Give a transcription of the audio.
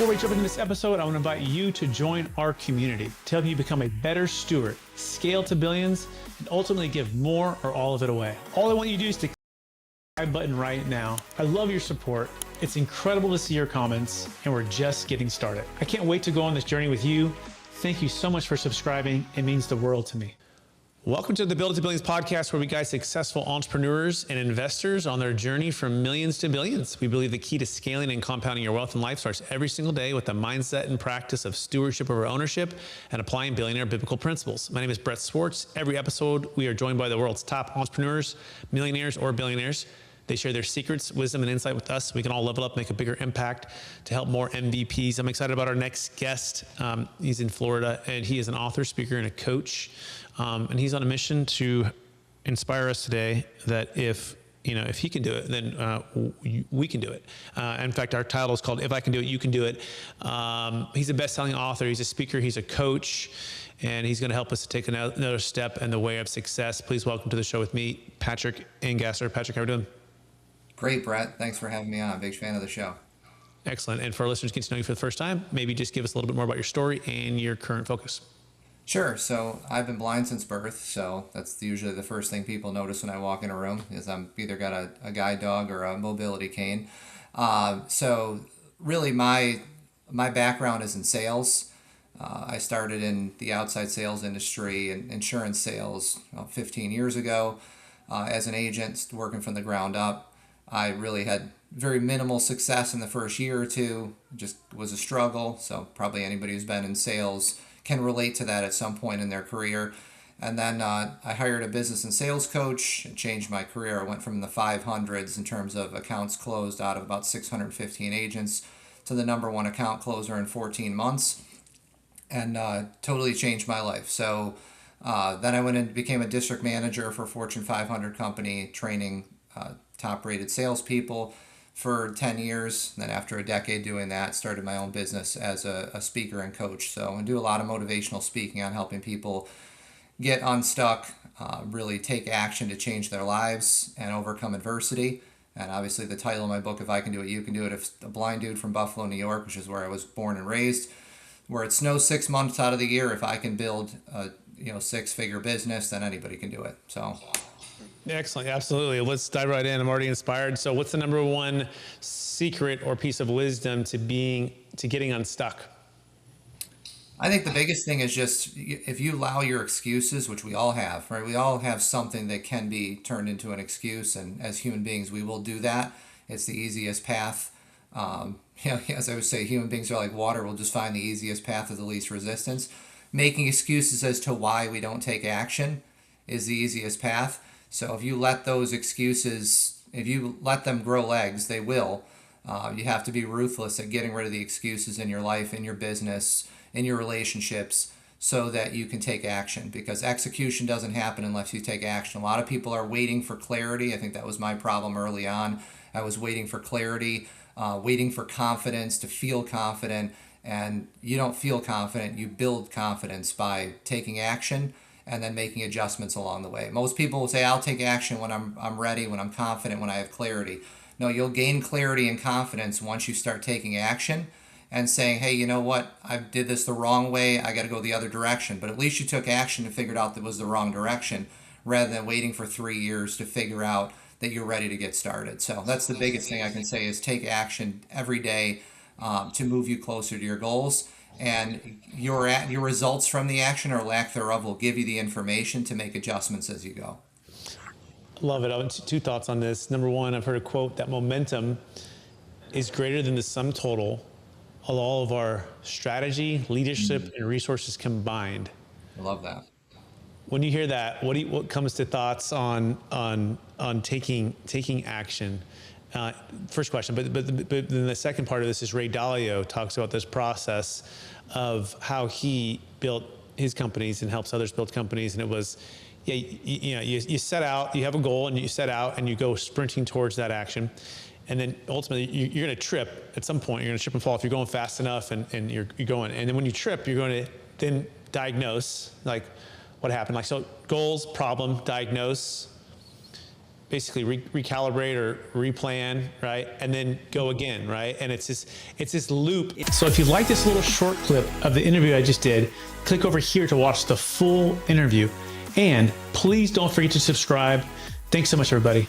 Before we jump into this episode, I want to invite you to join our community to help you become a better steward, scale to billions, and ultimately give more or all of it away. All I want you to do is to click the subscribe button right now. I love your support. It's incredible to see your comments, and we're just getting started. I can't wait to go on this journey with you. Thank you so much for subscribing. It means the world to me. Welcome to the Build It to Billions podcast, where we guide successful entrepreneurs and investors on their journey from millions to billions. We believe the key to scaling and compounding your wealth and life starts every single day with the mindset and practice of stewardship over ownership and applying billionaire biblical principles. My name is Brett Swartz. Every episode, we are joined by the world's top entrepreneurs, millionaires, or billionaires. They share their secrets, wisdom, and insight with us. We can all level up, make a bigger impact to help more MVPs. I'm excited about our next guest. He's in Florida, and he is an author, speaker, and a coach. And he's on a mission to inspire us today that if he can do it, then we can do it. In fact, our title is called If I Can Do It, You Can Do It. He's a best-selling author. He's a speaker. He's a coach. And he's going to help us to take another step in the way of success. Please welcome to the show with me, Patrick Engasser. Patrick, how are you doing? Great, Brett. Thanks for having me on. Big fan of the show. Excellent. And for our listeners getting to know you for the first time, maybe just give us a little bit more about your story and your current focus. Sure. So I've been blind since birth, so that's usually the first thing people notice when I walk in a room is I'm either got a guide dog or a mobility cane. So really my background is in sales. I started in the outside sales industry and insurance sales about 15 years ago as an agent working from the ground up. I really had very minimal success in the first year or two. It just was a struggle. So probably anybody who's been in sales can relate to that at some point in their career. And then I hired a business and sales coach and changed my career. I went from the 500s in terms of accounts closed out of about 615 agents to the number one account closer in 14 months and totally changed my life. So then I went and became a district manager for a Fortune 500 company, training top-rated salespeople for 10 years. Then after a decade doing that, started my own business as a speaker and coach. So I do a lot of motivational speaking on helping people get unstuck, really take action to change their lives and overcome adversity. And obviously the title of my book, If I Can Do It, You Can Do It. If a blind dude from Buffalo, New York, which is where I was born and raised, where it snows 6 months out of the year, if I can build a six-figure business, then anybody can do it. So. Excellent. Absolutely. Let's dive right in. I'm already inspired. So what's the number one secret or piece of wisdom to getting unstuck? I think the biggest thing is just if you allow your excuses, which we all have, right? We all have something that can be turned into an excuse. And as human beings, we will do that. It's the easiest path. As I would say, human beings are like water. We'll just find the easiest path of the least resistance. Making excuses as to why we don't take action is the easiest path. So if you let those excuses, if you let them grow legs, they will. You have to be ruthless at getting rid of the excuses in your life, in your business, in your relationships, so that you can take action, because execution doesn't happen unless you take action. A lot of people are waiting for clarity. I think that was my problem early on. I was waiting for clarity, waiting for confidence, to feel confident. And you don't feel confident. You build confidence by taking action and then making adjustments along the way. Most people will say, I'll take action when I'm ready, when I'm confident, when I have clarity. No, you'll gain clarity and confidence once you start taking action and saying, hey, you know what? I did this the wrong way. I got to go the other direction. But at least you took action and figured out that was the wrong direction, rather than waiting for 3 years to figure out that you're ready to get started. So that's the biggest thing I can say, is take action every day to move you closer to your goals. And your results from the action or lack thereof will give you the information to make adjustments as you go. Love it. I have two thoughts on this. Number one, I've heard a quote that momentum is greater than the sum total of all of our strategy, leadership, and resources combined. I love that. When you hear that, what comes to thoughts on taking action? First question, but then the second part of this is Ray Dalio talks about this process of how he built his companies and helps others build companies. And it was, you set out, you have a goal and you set out and you go sprinting towards that action. And then ultimately you're going to trip at some point. You're going to trip and fall if you're going fast enough and you're going. And then when you trip, you're going to then diagnose, like, what happened. Like, so goals, problem, diagnose, basically recalibrate or replan, right? And then go again, right? And it's this loop. So if you like this little short clip of the interview I just did, click over here to watch the full interview. And please don't forget to subscribe. Thanks so much, everybody.